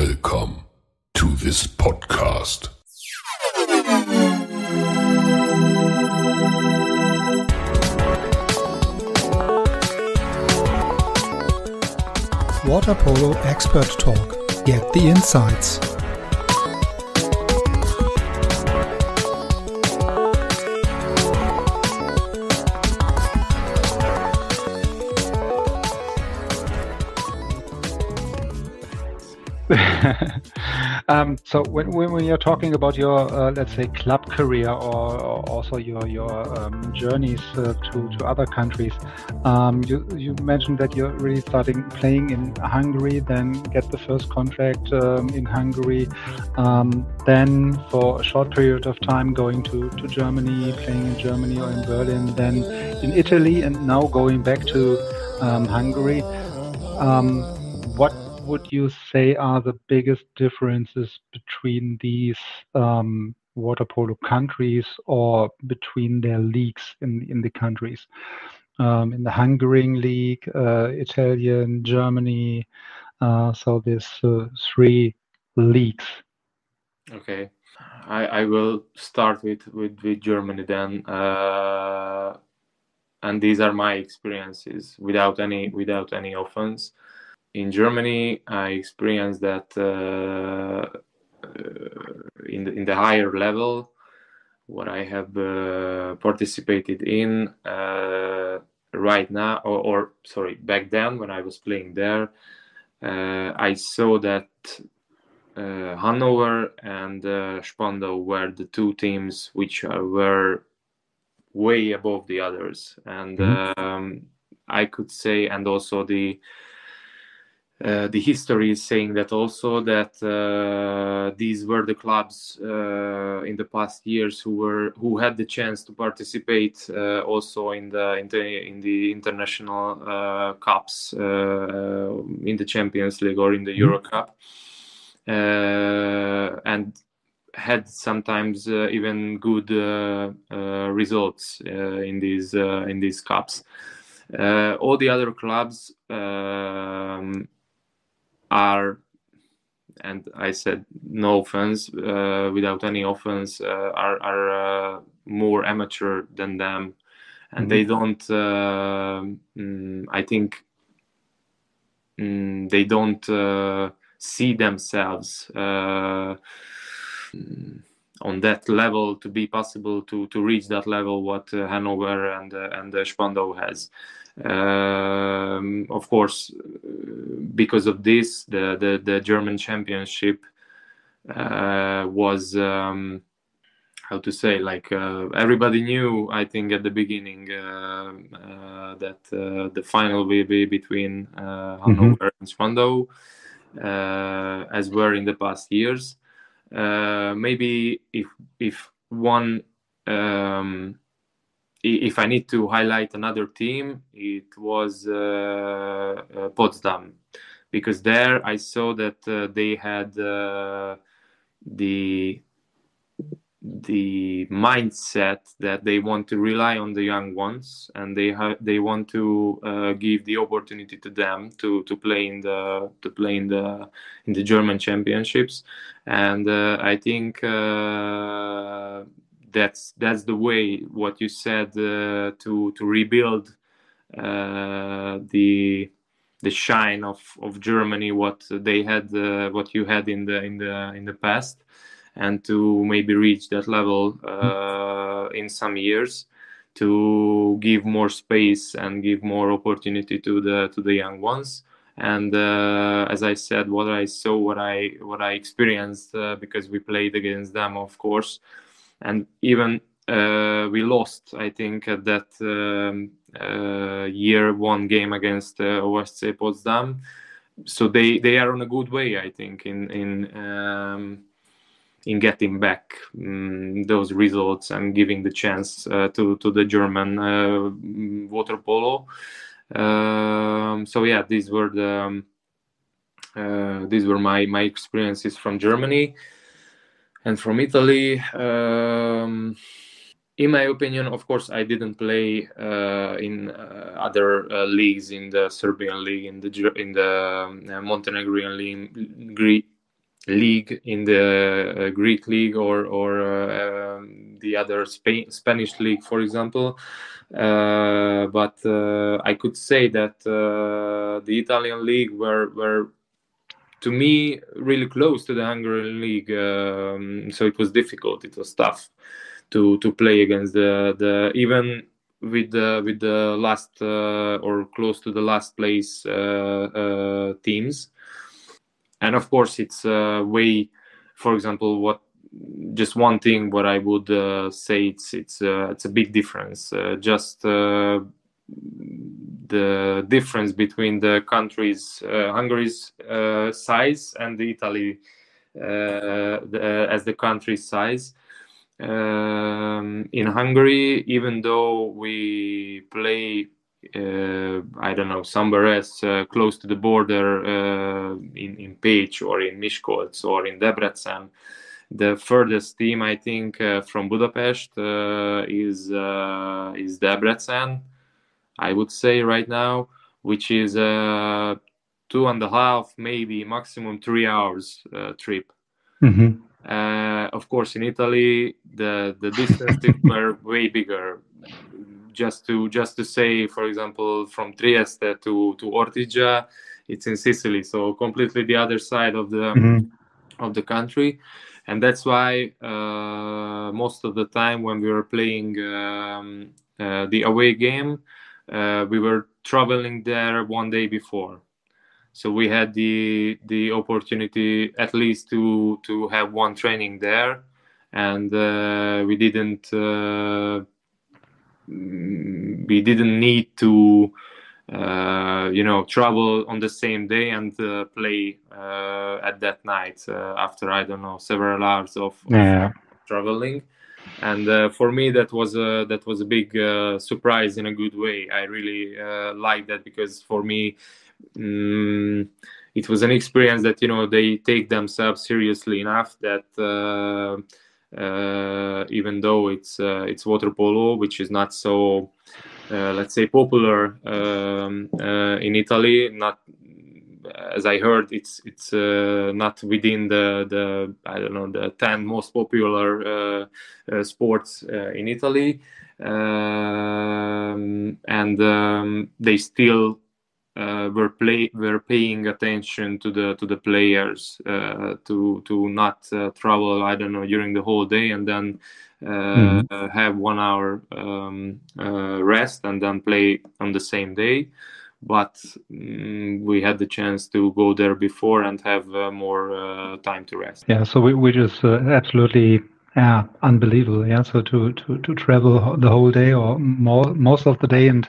Welcome to this podcast. Water Polo Expert Talk. Get the insights. So when you're talking about your let's say club career or also your journeys to other countries, you mentioned that you're really starting playing in Hungary, then get the first contract in Hungary, then for a short period of time going to Germany, playing in Germany or in Berlin, then in Italy, and now going back to Hungary. What would you say are the biggest differences between these water polo countries or between their leagues in the countries? In the Hungarian league, Italian, Germany, so these three leagues. Okay, I will start with Germany then, and these are my experiences without any offense. In Germany, I experienced that in the higher level, what I have participated in right now, or sorry, back then when I was playing there, I saw that Hannover and Spandau were the two teams which were way above the others, and I could say, and also the history is saying that also that these were the clubs in the past years who had the chance to participate also in the international cups, in the Champions League or in the Euro Cup, and had sometimes even good results in these cups. All the other clubs are, and I said no offense, without any offense, are more amateur than them, and they don't. I think they don't see themselves on that level to be possible to reach that level what Hanover and Spandau has. Of course, because of this, the German championship was how to say, like everybody knew, I think at the beginning that the final will be between Hanover and Spandau, as were in the past years. Maybe if one if I need to highlight another team, it was Potsdam, because there I saw that they had the mindset that they want to rely on the young ones, and they want to give the opportunity to them to play in the German championships, and I think that's the way what you said to rebuild the shine of Germany, what they had, what you had in the past, and to maybe reach that level in some years, to give more space and give more opportunity to the young ones. And as I said, what I saw, what I experienced, because we played against them, of course, and even we lost, I think, at that year one game against OSC Potsdam. So they are on a good way, I think, in getting back those results and giving the chance to the German water polo. So yeah, these were my experiences from Germany. And from Italy, in my opinion, of course, I didn't play in other leagues, in the Serbian league, in the Montenegrin league, league in the Greek league or the other Spanish league, for example. But I could say that the Italian league were to me really close to the Hungarian league, so it was difficult. It was tough to play against the even with the last or close to the last place teams. And of course, it's way. For example, just one thing what I would say it's a big difference. Just the difference between the countries, Hungary's size and the Italy as the country's size. In Hungary, even though we play I don't know, somewhere else close to the border in Pécs or in Miskolc or in Debrecen, the furthest team I think from Budapest is Debrecen, I would say right now, which is 2.5, maybe maximum 3 hours trip. Mm-hmm. Of course, in Italy, the distances were way bigger. Just to say, for example, from Trieste to Ortigia, it's in Sicily, so completely the other side of the country, and that's why most of the time when we were playing the away game, we were traveling there one day before. So we had the opportunity at least to have one training there, and we didn't need to travel on the same day and play at that night after I don't know several hours of traveling. And for me that was a big surprise in a good way. I really like that, because for me it was an experience that they take themselves seriously enough that even though it's water polo, which is not so let's say popular in Italy, not as I heard, it's not within the I don't know the 10 most popular sports in Italy, and they still were paying attention to the players to not travel I don't know during the whole day and then have 1 hour rest and then play on the same day. But we had the chance to go there before and have more time to rest. Yeah, so we just absolutely unbelievable. Yeah, so to travel the whole day or most of the day, and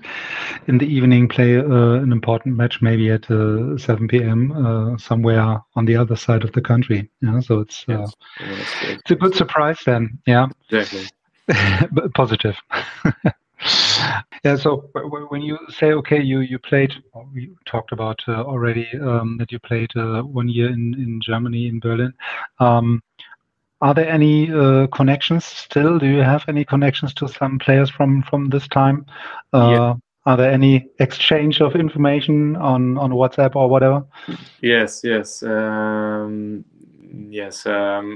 in the evening play an important match maybe at 7 p.m. Somewhere on the other side of the country. Yeah, so it's it's a good surprise then. Yeah, exactly. Positive. Yeah, so when you say, okay, you played, we talked about already that you played 1 year in Germany, in Berlin. Are there any connections still? Do you have any connections to some players from this time? Yeah. Are there any exchange of information on WhatsApp or whatever? Yes.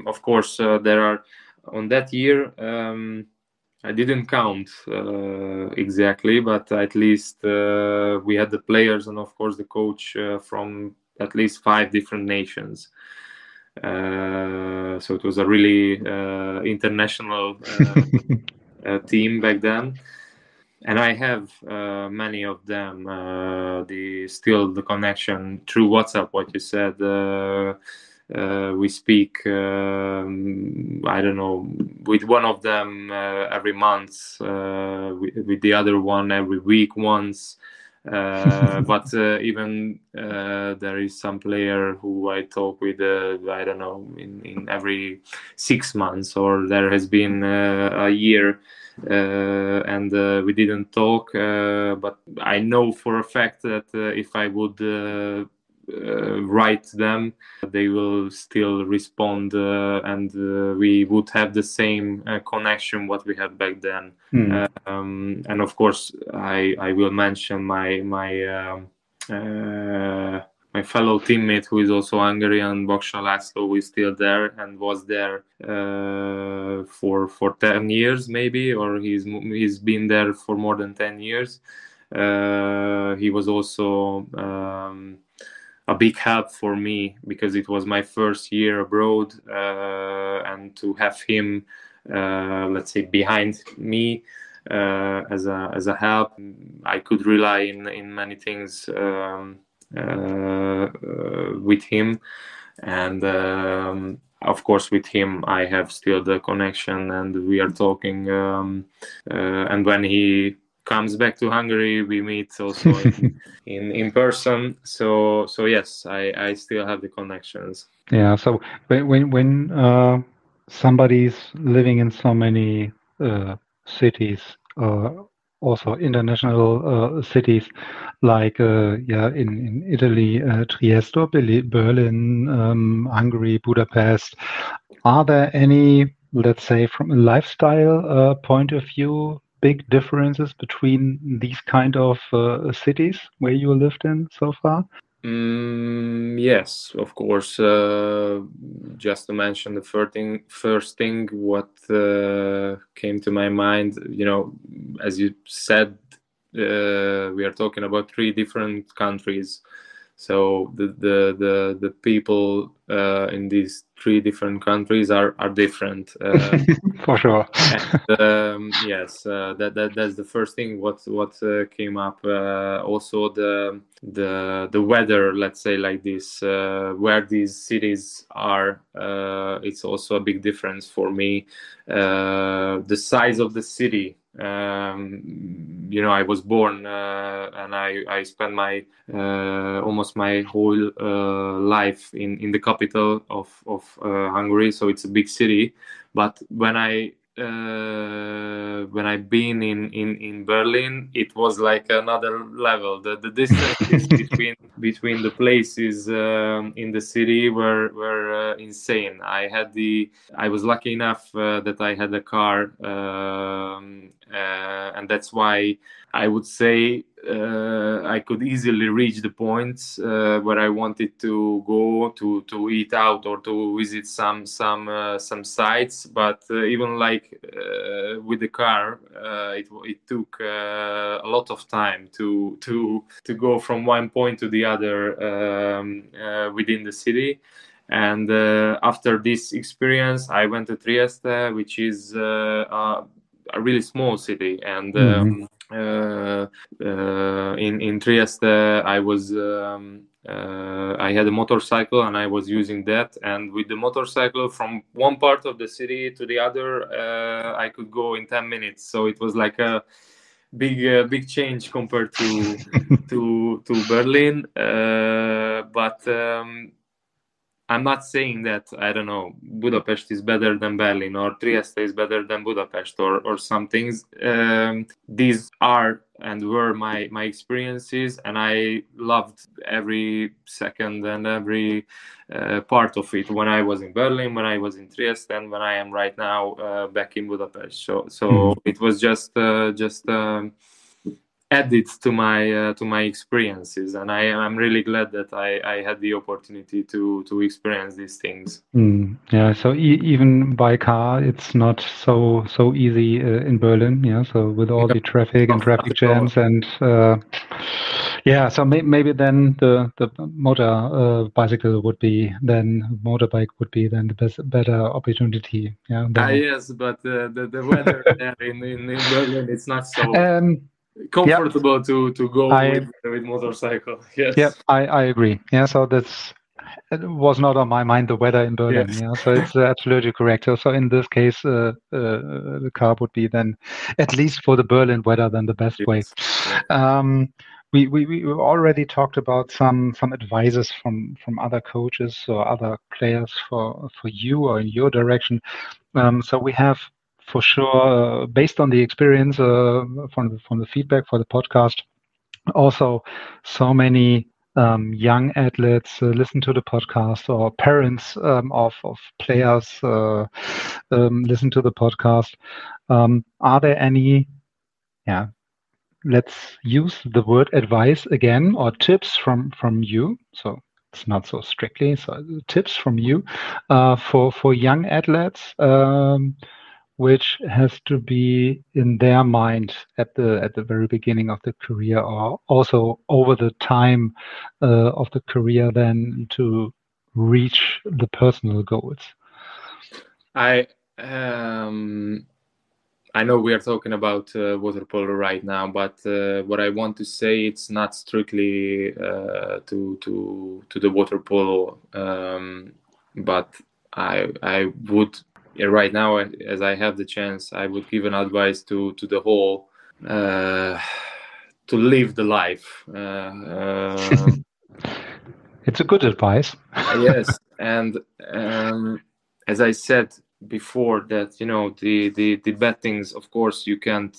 Of course, there are. On that year, I didn't count exactly, but at least we had the players and of course the coach from at least 5 different nations. So it was a really international team back then, and I have many of them. The connection through WhatsApp. What you said. We speak, I don't know, with one of them every month, with the other one every week once. But even there is some player who I talk with, I don't know, in every 6 months, or there has been a year and we didn't talk. But I know for a fact that if I would write them, they will still respond, and we would have the same connection what we had back then. And of course, I will mention my my fellow teammate who is also Hungarian, Baksa László, who is still there and was there for 10 years maybe, or he's been there for more than 10 years. He was also a big help for me because it was my first year abroad, and to have him, let's say, behind me as a help, I could rely in many things with him, and of course with him I have still the connection, and we are talking, and when he comes back to Hungary, we meet also in person. So yes, I still have the connections. Yeah. So when somebody's living in so many cities, also international cities, like in Italy, Trieste, Berlin, Hungary, Budapest, are there any, let's say, from a lifestyle point of view, big differences between these kind of cities where you lived in so far? Yes, of course. Just to mention the first thing what came to my mind, as you said, we are talking about 3 different countries. So the people in these 3 different countries are different. For sure. And, yes, that's the first thing what came up. Also the weather, let's say like this, where these cities are, it's also a big difference for me. The size of the city. I was born and I spent my almost my whole life in the capital of Hungary, so it's a big city. But when I've been in Berlin, it was like another level. The distances between the places in the city were insane. I was lucky enough that I had a car, and that's why I would say I could easily reach the points where I wanted to go to eat out or to visit some sites. But even like with the car, it took a lot of time to go from one point to the other within the city. And after this experience, I went to Trieste, which is a really small city, and in Trieste, I had a motorcycle and I was using that. And with the motorcycle from one part of the city to the other, I could go in 10 minutes. So it was like a big change compared to Berlin. But I'm not saying that, I don't know, Budapest is better than Berlin or Trieste is better than Budapest or some things. These are and were my experiences, and I loved every second and every part of it when I was in Berlin, when I was in Trieste, and when I am right now back in Budapest. So it was just added to my experiences, and I'm really glad that I had the opportunity to experience these things. Yeah, so even by car, it's not so easy in Berlin. Yeah, so with all the traffic and traffic jams, and yeah, so maybe then the motorbike would be then the better opportunity. Yeah. Yes, but the weather there in Berlin, it's not so comfortable to go with motorcycle. Yes. Yeah, I agree. Yeah, so it was not on my mind, the weather in Berlin. Yes. Yeah, so it's absolutely correct. So in this case, the car would be then, at least for the Berlin weather, then the best way. We already talked about some advices from other coaches or other players for you or in your direction. So we have, for sure, based on the experience from the feedback for the podcast, also so many young athletes listen to the podcast, or parents of players listen to the podcast. Are there any, let's use the word advice again, or tips from you? So it's not so strictly. So tips from you for young athletes, which has to be in their mind at the very beginning of the career, or also over the time of the career, then to reach the personal goals. I know we are talking about water polo right now, but what I want to say, it's not strictly to the water polo, but I would right now, as I have the chance, I would give an advice to the whole to live the life. It's a good advice. Yes, and as I said before, that the bad things, of course you can't,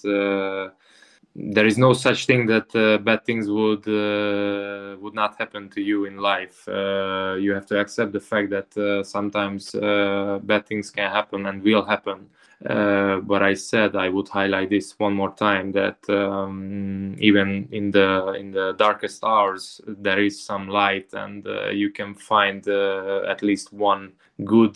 there is no such thing that bad things would not happen to you in life. You have to accept the fact that sometimes bad things can happen and will happen. But I said I would highlight this one more time, that even in the darkest hours there is some light, and you can find at least one good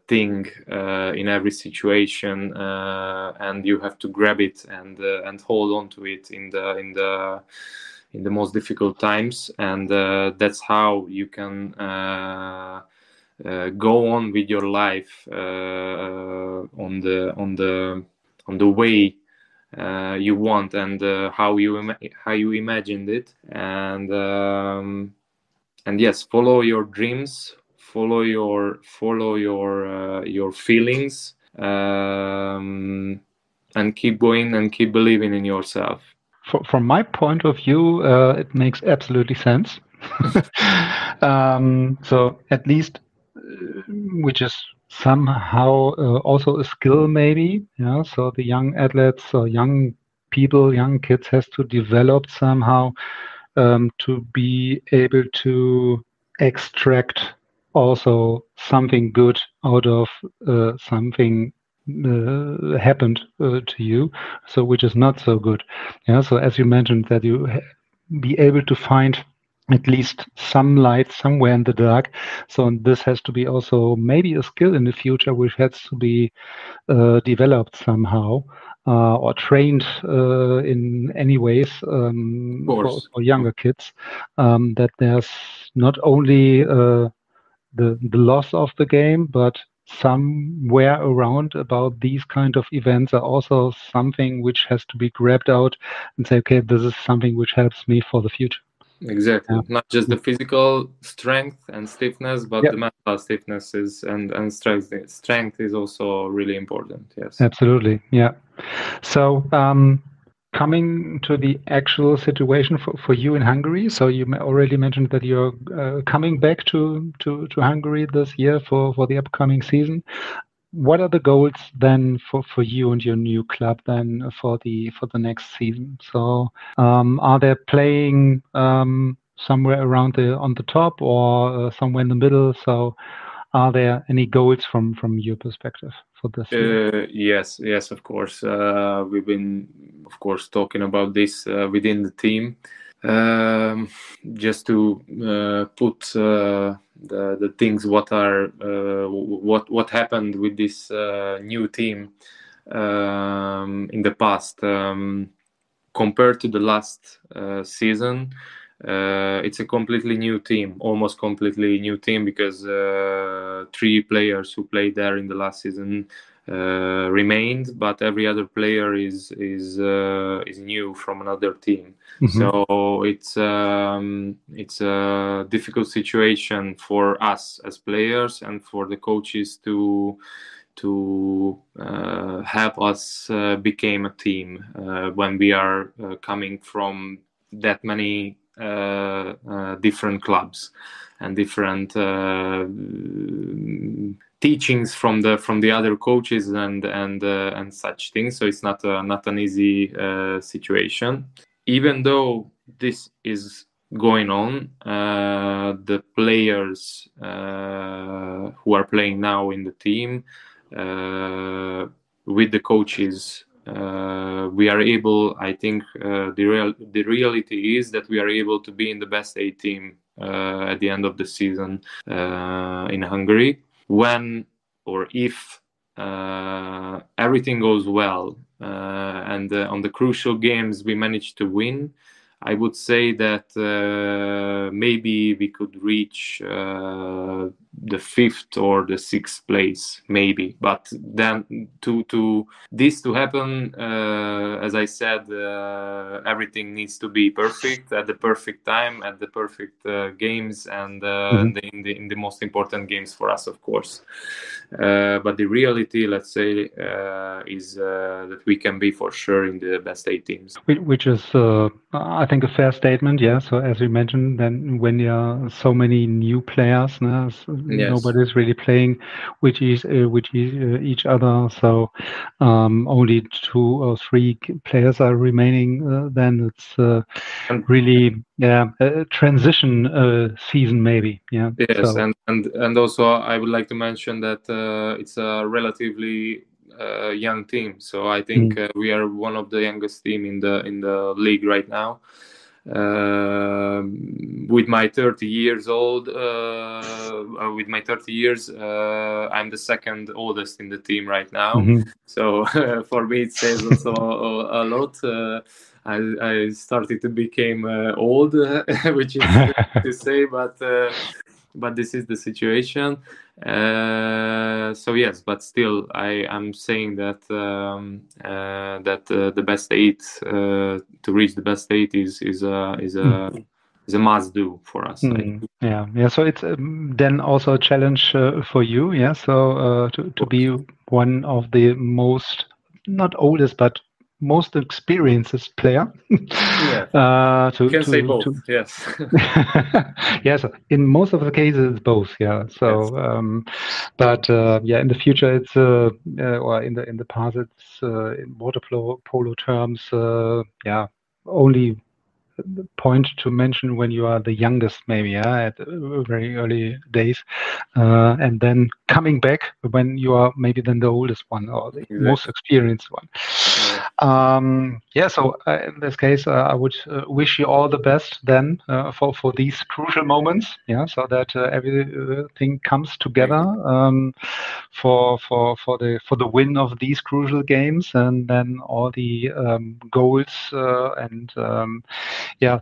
thing in every situation, and you have to grab it and hold on to it in the most difficult times, and that's how you can go on with your life on the way you want, and how you imagined it, and yes, follow your dreams, follow your feelings, and keep going and keep believing in yourself. From my point of view, it makes absolutely sense. So at least, which is somehow also a skill, maybe. Yeah. So the young athletes or young people, young kids, has to develop somehow to be able to extract also something good out of something happened to you, so which is not so good. Yeah. So as you mentioned, that you be able to find at least some light somewhere in the dark. So this has to be also maybe a skill in the future, which has to be developed somehow or trained in any ways for younger kids. That there's not only the loss of the game, but somewhere around about these kind of events are also something which has to be grabbed out and say, okay, this is something which helps me for the future. Exactly. Yeah. Not just the physical strength and stiffness, but the mental stiffness and strength is also really important. Yes, absolutely. Yeah. So coming to the actual situation for you in Hungary, so you already mentioned that you're coming back to Hungary this year for the upcoming season. What are the goals then for you and your new club then for the next season? So are they playing somewhere around on the top or somewhere in the middle? So are there any goals from your perspective for this year? Yes, of course. We've been, of course, talking about this within the team. Just to put the things what happened with this new team in the past, compared to the last season. It's a completely new team, almost completely new team, because 3 players who played there in the last season remained, but every other player is new from another team. Mm-hmm. So it's a difficult situation for us as players and for the coaches to help us become a team when we are coming from that many different clubs and different teachings from the other coaches and such things. So it's not an easy situation. Even though this is going on, the players who are playing now in the team with the coaches, we are able, I think the reality is that we are able to be in the best A team at the end of the season in Hungary. When or if everything goes well and on the crucial games we manage to win, I would say that maybe we could reach the 5th or the 6th place, maybe. But then to this to happen, as I said, everything needs to be perfect at the perfect time, at the perfect games, and in the most important games for us, of course. But the reality, let's say, is that we can be for sure in the best 8 teams. Which is, I think, a fair statement. Yeah. So as we mentioned, then when there are so many new players, nobody's really playing with each other. So only 2 or 3 players are remaining. Then it's really a transition season maybe. Yeah. Yes, so. and also I would like to mention that it's a relatively young team. So I think we are one of the youngest team in the league right now. With my 30 years, I'm the second oldest in the team right now. So for me, it says also a lot. I started to become old, which is to say, but this is the situation. So yes, but still, I'm saying that the best 8 to reach the best 8 is a must do for us. Yeah. So it's then also a challenge for you. Yeah. So to be one of the most, not oldest, but most experienced player. Yeah. You can say both. Yes. Yes. In most of the cases, it's both. Yeah. So, but in the future, it's or in the past, it's in water polo terms. Only point to mention when you are the youngest, maybe, at very early days, and then coming back when you are maybe then the oldest one or the most experienced one. So in this case, I would wish you all the best then for these crucial moments. Yeah, so that everything comes together for the win of these crucial games, and then all the goals and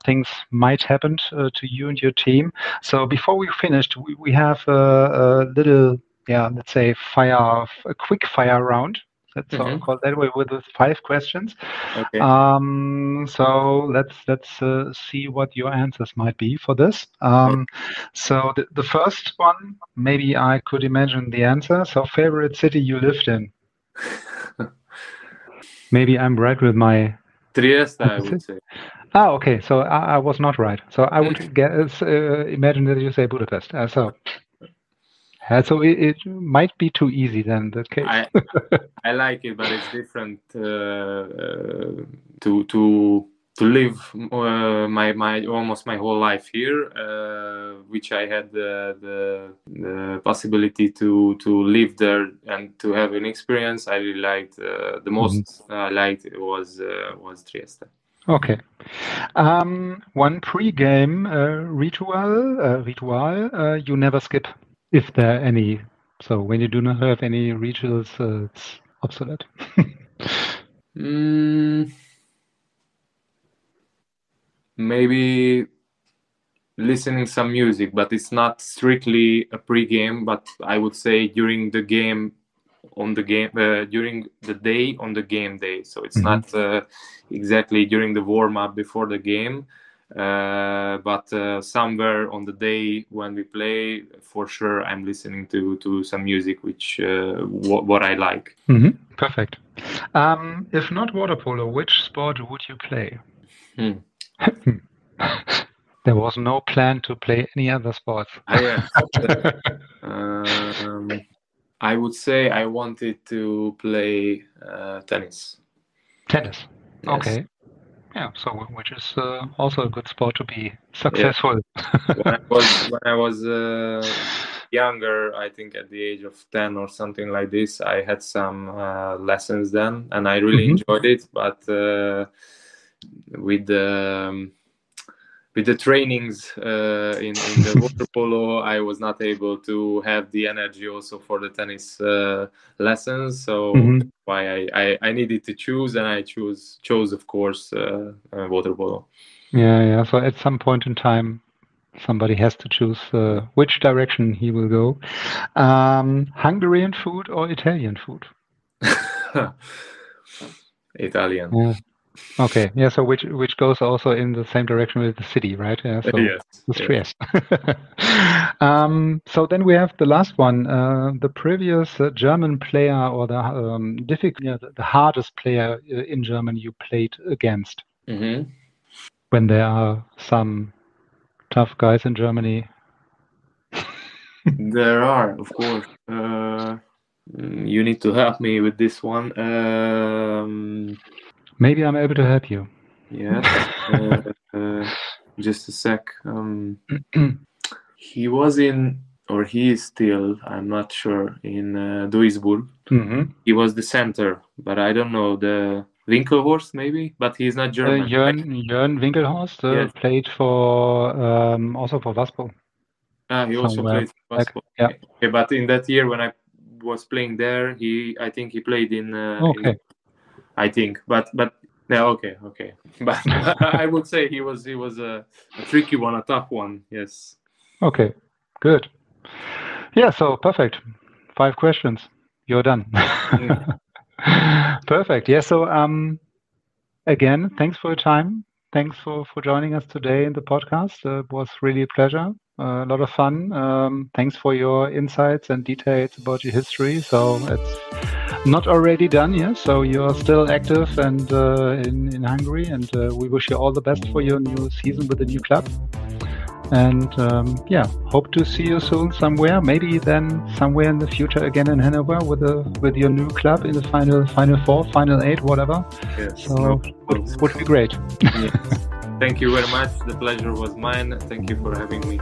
things might happen to you and your team. So before we finished, we have a little, let's say, a quick fire round. Let's call that way, with 5 questions. Okay. So let's see what your answers might be for this. So the first one, maybe I could imagine the answer. So favorite city you lived in? Maybe I'm right with my Trieste, I would say. Okay. So I was not right. So I would guess, imagine that you say Budapest. So it might be too easy then, in that case. I like it, but it's different to live my almost my whole life here, which I had the possibility to live there and to have an experience. I really liked the most. I liked it was Trieste. Okay. One pre-game ritual you never skip, if there are any. So when you do not have any rituals, it's obsolete. Maybe listening some music, but it's not strictly a pre-game. But I would say during the game, during the day on the game day. So it's not exactly during the warm-up before the game, but somewhere on the day when we play, for sure I'm listening to some music which what I like. Perfect. If not water polo, which sport would you play? There was no plan to play any other sports. I would say I wanted to play tennis. Tennis. Yes. Okay. Yeah. So which is also a good sport to be successful. Yeah. when I was younger, I think at the age of 10 or something like this, I had some lessons then, and I really enjoyed it. But with the with the trainings in the water polo, I was not able to have the energy also for the tennis lessons. So that's why I needed to choose, and I chose of course water polo. Yeah. So at some point in time, somebody has to choose which direction he will go. Hungarian food or Italian food? Italian. Yeah. Okay. Yeah. So which goes also in the same direction with the city, right? Yeah. So Yes. the stress. So then we have the last one. The previous German player, or the hardest player in Germany you played against. Mm-hmm. When there are some tough guys in Germany. There are, of course. You need to help me with this one. Maybe I'm able to help you. Yeah. Just a sec. He was he is still, I'm not sure, in Duisburg. Mm-hmm. He was the center, but I don't know, the Winkelhorst maybe, but he's not German. Jörn Winkelhorst Yes. played for also for Waspo. He also played for Waspo. Yeah. Okay, but in that year when I was playing there, I think he played in. I think, but yeah, okay. But I would say he was a tricky one, a tough one. Yes. Okay, good. Yeah, so perfect. 5 questions. You're done. Perfect. Yeah, so again, thanks for your time. Thanks for joining us today in the podcast. It was really a pleasure. A lot of fun. Thanks for your insights and details about your history. So it's not already done, yeah? So you're still active and in Hungary, and we wish you all the best for your new season with the new club. And hope to see you soon somewhere. Maybe then somewhere in the future again in Hanover with your new club in the final 4, final 8, whatever. Yes. So would be great. Yes. Thank you very much. The pleasure was mine. Thank you for having me.